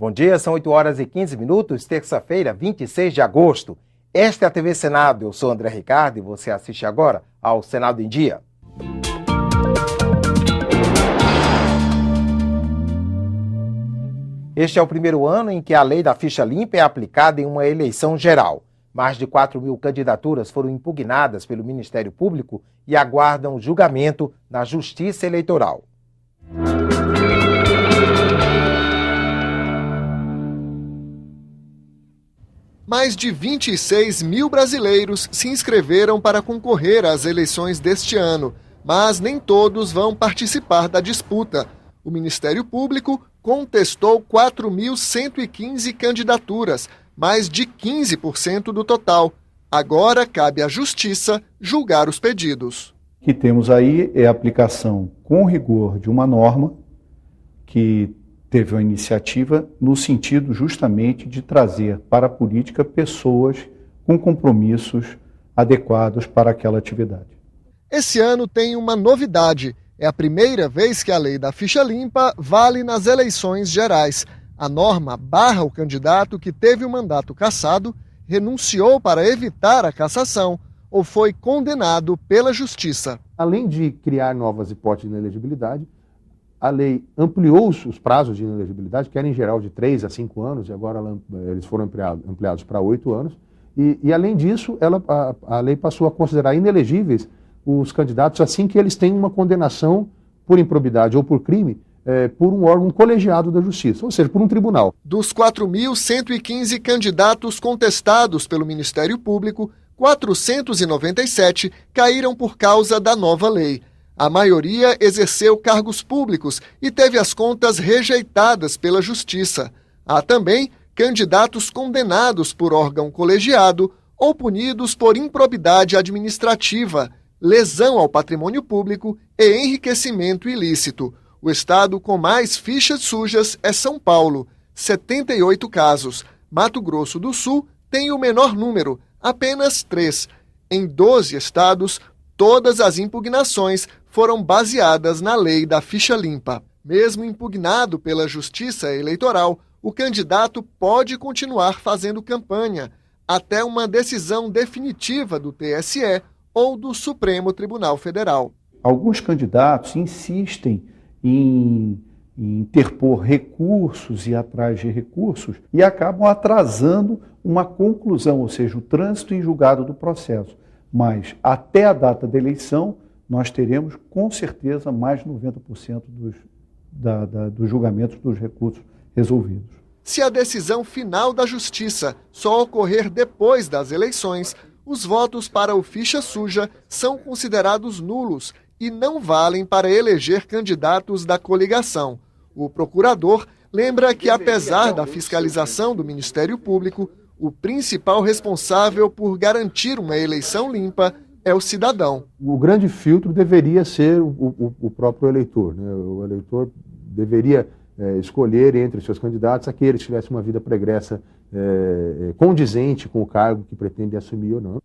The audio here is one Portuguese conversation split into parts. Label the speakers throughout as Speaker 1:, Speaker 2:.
Speaker 1: Bom dia, são 8h15, terça-feira, 26 de agosto. Esta é a TV Senado, eu sou André Ricardo e você assiste agora ao Senado em Dia. Este é o primeiro ano em que a lei da ficha limpa é aplicada em uma eleição geral. Mais de 4.000 candidaturas foram impugnadas pelo Ministério Público e aguardam julgamento na Justiça Eleitoral.
Speaker 2: Mais de 26 mil brasileiros se inscreveram para concorrer às eleições deste ano, mas nem todos vão participar da disputa. O Ministério Público contestou 4.115 candidaturas, mais de 15% do total. Agora cabe à Justiça julgar os pedidos.
Speaker 3: O que temos aí é a aplicação com rigor de uma norma que teve uma iniciativa no sentido justamente de trazer para a política pessoas com compromissos adequados para aquela atividade.
Speaker 2: Esse ano tem uma novidade. É a primeira vez que a lei da ficha limpa vale nas eleições gerais. A norma barra o candidato que teve o mandato cassado, renunciou para evitar a cassação ou foi condenado pela Justiça.
Speaker 4: Além de criar novas hipóteses de inelegibilidade, a lei ampliou os prazos de inelegibilidade, que eram em geral de 3 a 5 anos, e agora eles foram ampliados para 8 anos. E além disso, a lei passou a considerar inelegíveis os candidatos assim que eles têm uma condenação por improbidade ou por crime por um órgão colegiado da Justiça, ou seja, por um tribunal.
Speaker 2: Dos 4.115 candidatos contestados pelo Ministério Público, 497 caíram por causa da nova lei. A maioria exerceu cargos públicos e teve as contas rejeitadas pela Justiça. Há também candidatos condenados por órgão colegiado ou punidos por improbidade administrativa, lesão ao patrimônio público e enriquecimento ilícito. O estado com mais fichas sujas é São Paulo, 78 casos. Mato Grosso do Sul tem o menor número, apenas 3. Em 12 estados, todas as impugnações foram baseadas na lei da ficha limpa. Mesmo impugnado pela Justiça Eleitoral, o candidato pode continuar fazendo campanha até uma decisão definitiva do TSE ou do Supremo Tribunal Federal.
Speaker 3: Alguns candidatos insistem em interpor recursos e atrás de recursos e acabam atrasando uma conclusão, ou seja, o trânsito em julgado do processo. Mas até a data da eleição, nós teremos com certeza mais de 90% dos julgamentos dos recursos resolvidos.
Speaker 2: Se a decisão final da Justiça só ocorrer depois das eleições, os votos para o ficha suja são considerados nulos e não valem para eleger candidatos da coligação. O procurador lembra que, apesar da fiscalização do Ministério Público, o principal responsável por garantir uma eleição limpa é o cidadão.
Speaker 4: O grande filtro deveria ser o próprio eleitor, né? O eleitor deveria escolher entre os seus candidatos aqueles que tivessem uma vida pregressa condizente com o cargo que pretende assumir ou não.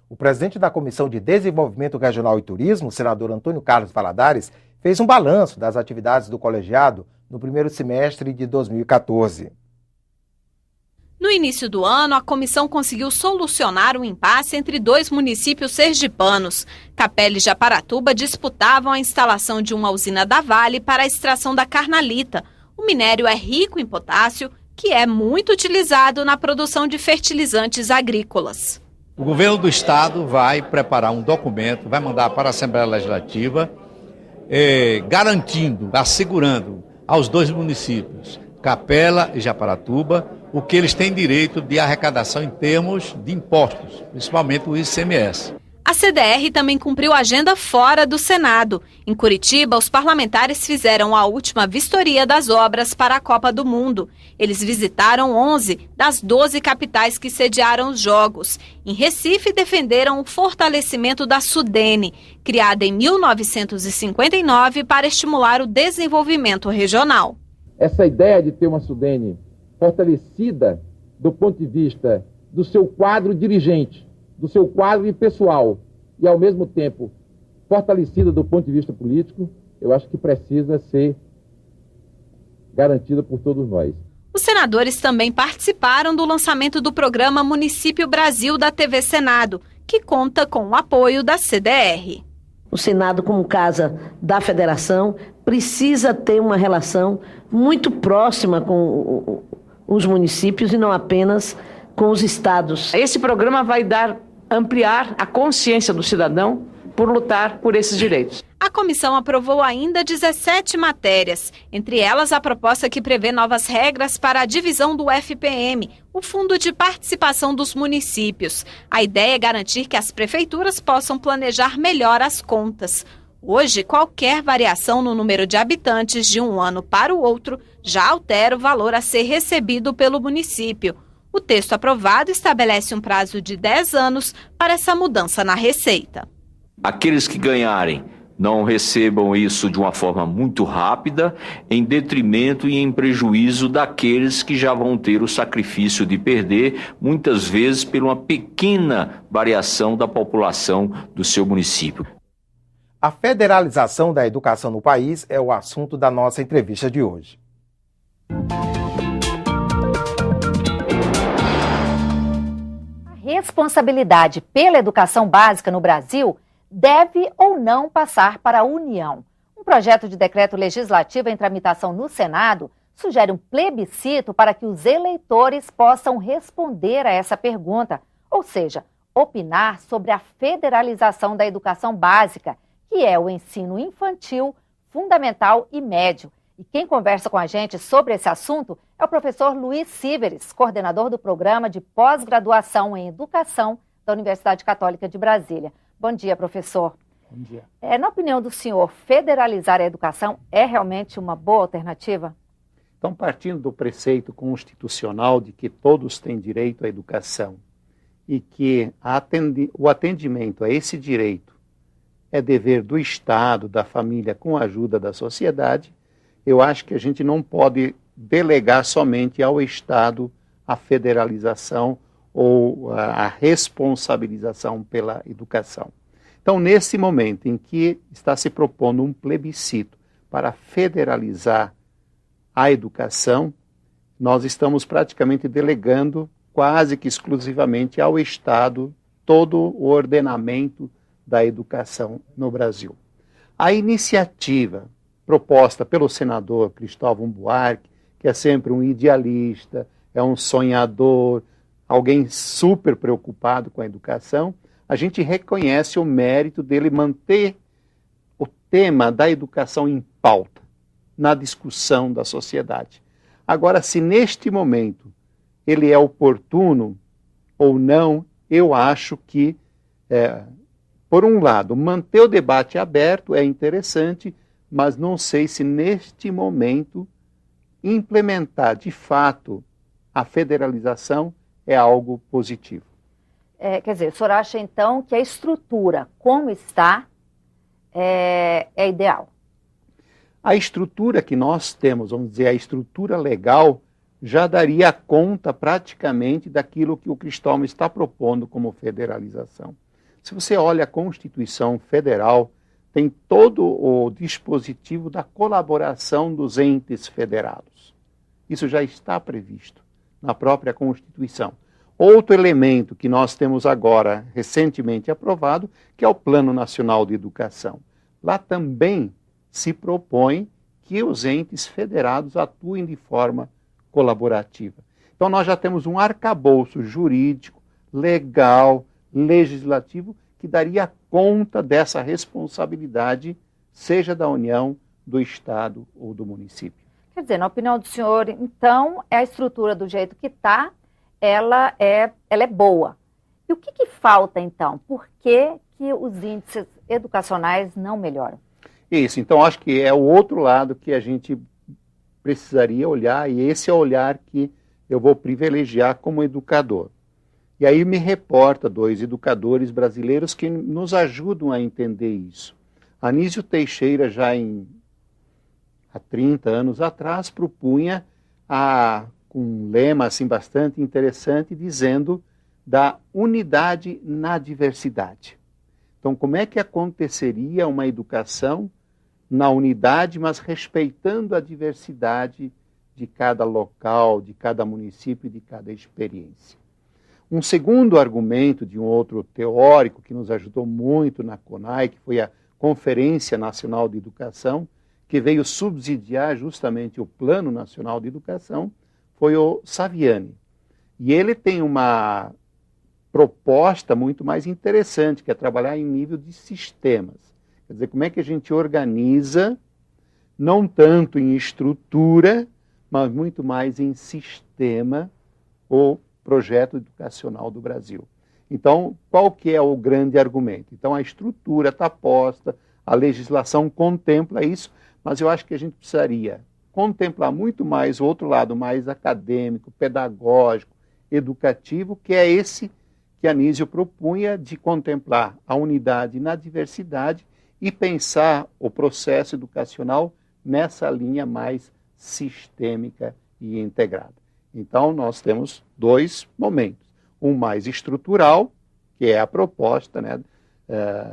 Speaker 1: O presidente da Comissão de Desenvolvimento Regional e Turismo, o senador Antônio Carlos Valadares, fez um balanço das atividades do colegiado no primeiro semestre de 2014.
Speaker 5: No início do ano, a comissão conseguiu solucionar um impasse entre dois municípios sergipanos. Capela e Japaratuba disputavam a instalação de uma usina da Vale para a extração da carnalita. O minério é rico em potássio, que é muito utilizado na produção de fertilizantes agrícolas.
Speaker 6: O governo do estado vai preparar um documento, vai mandar para a Assembleia Legislativa, garantindo, assegurando aos dois municípios, Capela e Japaratuba, o que eles têm direito de arrecadação em termos de impostos, principalmente o ICMS.
Speaker 5: A CDR também cumpriu a agenda fora do Senado. Em Curitiba, os parlamentares fizeram a última vistoria das obras para a Copa do Mundo. Eles visitaram 11 das 12 capitais que sediaram os Jogos. Em Recife, defenderam o fortalecimento da Sudene, criada em 1959 para estimular o desenvolvimento regional.
Speaker 7: Essa ideia de ter uma Sudene fortalecida do ponto de vista do seu quadro dirigente, do seu quadro pessoal e, ao mesmo tempo, fortalecida do ponto de vista político, eu acho que precisa ser garantida por todos nós.
Speaker 5: Os senadores também participaram do lançamento do programa Município Brasil da TV Senado, que conta com o apoio da CDR.
Speaker 8: O Senado, como casa da federação, precisa ter uma relação muito próxima com os municípios e não apenas com os estados.
Speaker 9: Esse programa vai ampliar a consciência do cidadão por lutar por esses direitos.
Speaker 5: A comissão aprovou ainda 17 matérias, entre elas a proposta que prevê novas regras para a divisão do FPM, o Fundo de Participação dos Municípios. A ideia é garantir que as prefeituras possam planejar melhor as contas. Hoje, qualquer variação no número de habitantes de um ano para o outro já altera o valor a ser recebido pelo município. O texto aprovado estabelece um prazo de 10 anos para essa mudança na receita.
Speaker 10: Aqueles que ganharem não recebam isso de uma forma muito rápida, em detrimento e em prejuízo daqueles que já vão ter o sacrifício de perder, muitas vezes por uma pequena variação da população do seu município.
Speaker 1: A federalização da educação no país é o assunto da nossa entrevista de hoje.
Speaker 11: A responsabilidade pela educação básica no Brasil deve ou não passar para a União. Um projeto de decreto legislativo em tramitação no Senado sugere um plebiscito para que os eleitores possam responder a essa pergunta, ou seja, opinar sobre a federalização da educação básica, que é o ensino infantil, fundamental e médio. E quem conversa com a gente sobre esse assunto é o professor Luiz Síveres, coordenador do Programa de Pós-Graduação em Educação da Universidade Católica de Brasília. Bom dia, professor.
Speaker 12: Bom dia.
Speaker 11: Na opinião do senhor, federalizar a educação é realmente uma boa alternativa?
Speaker 12: Então, partindo do preceito constitucional de que todos têm direito à educação e que o atendimento a esse direito é dever do Estado, da família, com a ajuda da sociedade, eu acho que a gente não pode delegar somente ao Estado a federalização ou a responsabilização pela educação. Então, nesse momento em que está se propondo um plebiscito para federalizar a educação, nós estamos praticamente delegando quase que exclusivamente ao Estado todo o ordenamento da educação no Brasil. A iniciativa proposta pelo senador Cristóvão Buarque, que é sempre um idealista, é um sonhador, alguém super preocupado com a educação, a gente reconhece o mérito dele manter o tema da educação em pauta, na discussão da sociedade. Agora, se neste momento ele é oportuno ou não, eu acho que, por um lado, manter o debate aberto é interessante, mas não sei se neste momento implementar de fato a federalização é algo positivo.
Speaker 11: Quer dizer, o senhor acha então que a estrutura como está é ideal?
Speaker 12: A estrutura que nós temos, vamos dizer, a estrutura legal, já daria conta praticamente daquilo que o Cristóvão está propondo como federalização. Se você olha a Constituição Federal, tem todo o dispositivo da colaboração dos entes federados. Isso já está previsto na própria Constituição. Outro elemento que nós temos agora, recentemente aprovado, que é o Plano Nacional de Educação. Lá também se propõe que os entes federados atuem de forma colaborativa. Então nós já temos um arcabouço jurídico, legal, legislativo, que daria conta dessa responsabilidade, seja da União, do Estado ou do município.
Speaker 11: Quer dizer, na opinião do senhor, então, a estrutura do jeito que está, ela é boa. E o que falta, então? Por que os índices educacionais não melhoram?
Speaker 12: Isso, então acho que é o outro lado que a gente precisaria olhar, e esse é o olhar que eu vou privilegiar como educador. E aí me reporta dois educadores brasileiros que nos ajudam a entender isso. Anísio Teixeira, já há 30 anos atrás, propunha um lema assim, bastante interessante, dizendo da unidade na diversidade. Então, como é que aconteceria uma educação na unidade, mas respeitando a diversidade de cada local, de cada município e de cada experiência. Um segundo argumento de um outro teórico que nos ajudou muito na CONAI, que foi a Conferência Nacional de Educação, que veio subsidiar justamente o Plano Nacional de Educação, foi o Saviani. E ele tem uma proposta muito mais interessante, que é trabalhar em nível de sistemas. Quer dizer, como é que a gente organiza, não tanto em estrutura, mas muito mais em sistema, o projeto educacional do Brasil. Então, qual que é o grande argumento? Então, a estrutura está posta, a legislação contempla isso, mas eu acho que a gente precisaria contemplar muito mais o outro lado mais acadêmico, pedagógico, educativo, que é esse que Anísio propunha de contemplar a unidade na diversidade e pensar o processo educacional nessa linha mais sistêmica e integrada. Então, nós temos dois momentos. Um mais estrutural, que é a proposta, né,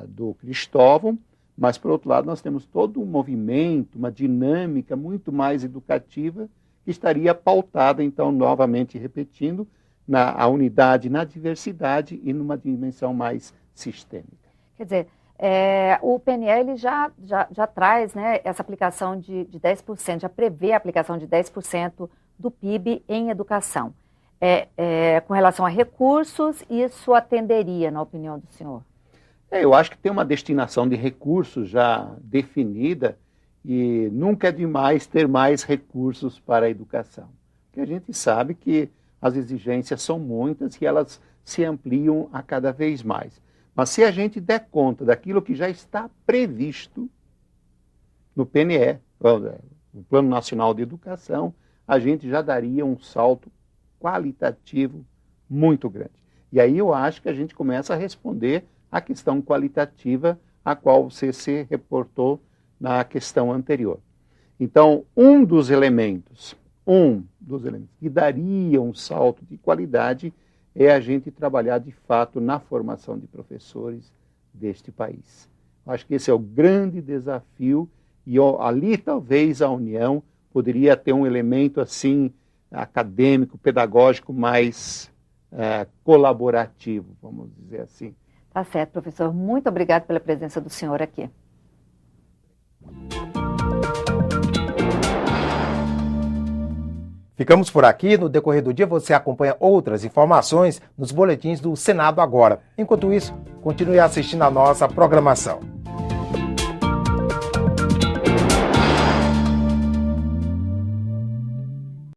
Speaker 12: do Cristóvão, mas, por outro lado, nós temos todo um movimento, uma dinâmica muito mais educativa, que estaria pautada, então, novamente repetindo, a unidade na diversidade e numa dimensão mais sistêmica.
Speaker 11: Quer dizer, o PNL já traz, né, essa aplicação de 10%, já prevê a aplicação de 10% do PIB em educação. Com relação a recursos, isso atenderia, na opinião do senhor?
Speaker 12: Eu acho que tem uma destinação de recursos já definida e nunca é demais ter mais recursos para a educação. Porque a gente sabe que as exigências são muitas e elas se ampliam a cada vez mais. Mas se a gente der conta daquilo que já está previsto no PNE, no Plano Nacional de Educação, a gente já daria um salto qualitativo muito grande. E aí eu acho que a gente começa a responder à questão qualitativa a qual você se reportou na questão anterior. Então, um dos elementos que daria um salto de qualidade é a gente trabalhar de fato na formação de professores deste país. Acho que esse é o grande desafio e ali talvez a União poderia ter um elemento assim acadêmico, pedagógico mais colaborativo, vamos dizer assim.
Speaker 11: Tá certo, professor. Muito obrigado pela presença do senhor aqui.
Speaker 1: Ficamos por aqui. No decorrer do dia você acompanha outras informações nos boletins do Senado Agora. Enquanto isso, continue assistindo a nossa programação.